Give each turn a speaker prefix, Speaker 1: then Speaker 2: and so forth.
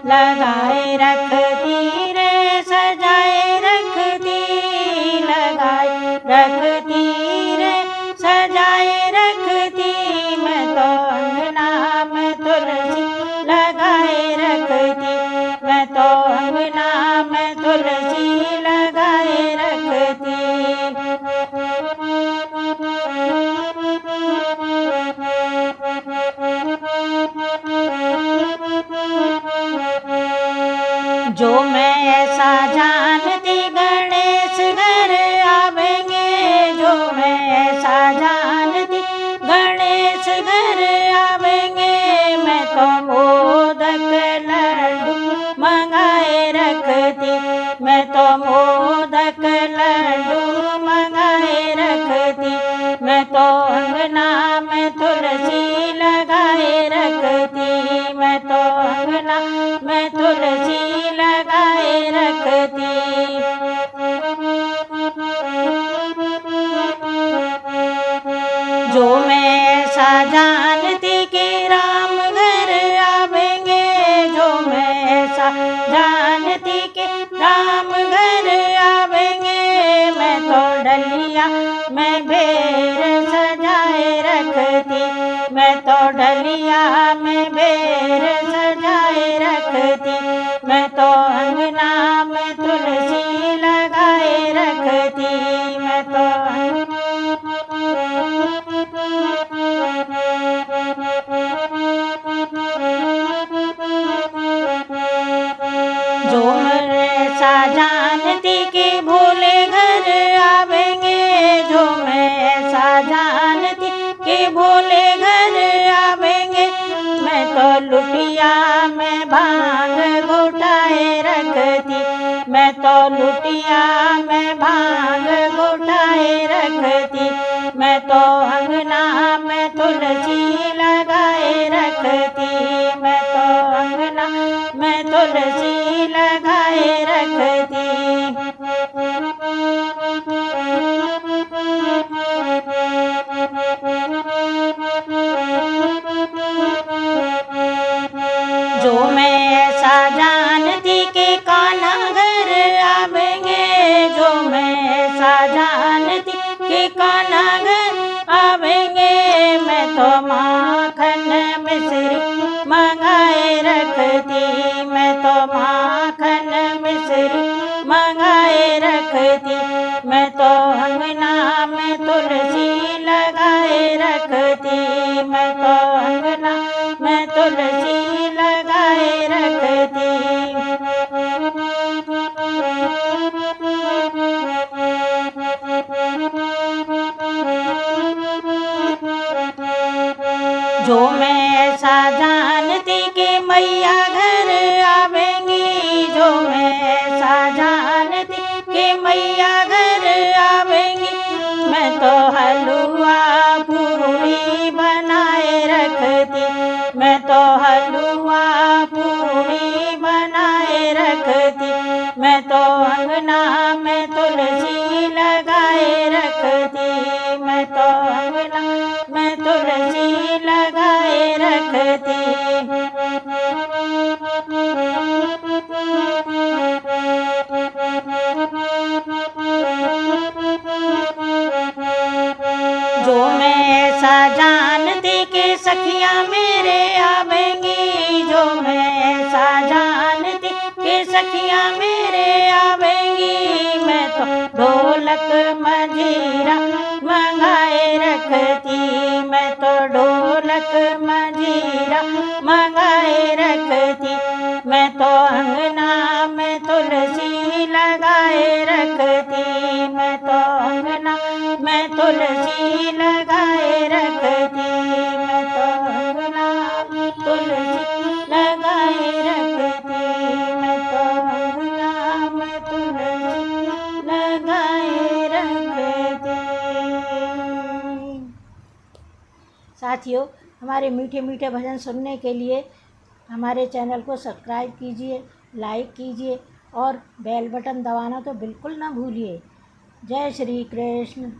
Speaker 1: लगाए रखती रे सजाए रखती, लगाए रखती रे सजाए रखती। मैं तो अंगना में तुलसी लगाए रखती, मैं तो अंगना में तुलसी लगाए रखती। जो मैं ऐसा जानती गणेश घर आवेंगे, जो मैं ऐसा जानती गणेश घर आवेंगे। मैं तो मोदक लड्डू मंगाए रखती, मैं तो मोदक लड्डू मंगाए रखती। मैं तो अंगना में तुलसी लगाए रखती, मैं तो अंगना में तुलसी लगाए रखती। जो मैं ऐसा जानती कि राम घर आवेंगे, जो मैं ऐसा जानती कि राम घर आवेंगे। मैं तो डलिया में बेर सजाए रखती, मैं तो डलिया में बेर सजाए रखती। मैं तो अंगना में तुलसी लगाए रखती, मैं तो जो मैं ऐसा जानती कि भोले घर आवेंगे, जो मैं ऐसा जानती कि भोले घर आवेंगे। मैं तो लुटिया में भांग घुटाए रखती, मैं तो लुटिया में भांग घुटाए रखती। मैं तो अंगना में तुलसी लगाए रखती, मैं तो अंगना में तुलसी लगाए रखती। जो मैं ऐसा जानती कि कान्हा घर आवेंगे, जो मैं ऐसा जानती कि कान्हा घर आवेंगे। मैं तो माखन मिश्री मंगाए रखती, मैं तो माखन मिश्री मंगाए रखती। मैं तो अंगना में तुलसी लगाए रखती, मैं तो अंगना में तुलसी लगाए रखती। जो मैं ऐसा जानती कि मैया घर आवेंगी, जो मैं ऐसा जानती कि मैया घर आवेंगी। मैं तो हलवा पूरी बनाए रखती, मैं तो हलवा पूरी बनाए रखती। मैं तो अंगना में तुलसी लगाए रखती, मैं तो अंगना में तुलसी लगाए रखती। जो मैं ऐसा जानती कि सखियाँ मेरे आवेंगी, जो मैं ऐसा जानती कि सखियाँ मेरे आवेंगी। मैं तो ढोलक मजीरा मंगाए रखती, मैं तो ढोलक मजीरा मंगाए रखती। मैं तो अंगना में तुलसी लगाए रखती, मैं तो अंगना में तुलसी लगाए रखती। मैं तो अंगना में तुलसी लगाए रखती, मैं तो अंगना में तुलसी लगाए रखती। साथियों, हमारे मीठे मीठे भजन सुनने के लिए हमारे चैनल को सब्सक्राइब कीजिए, लाइक कीजिए और बेल बटन दबाना तो बिल्कुल ना भूलिए। जय श्री कृष्ण।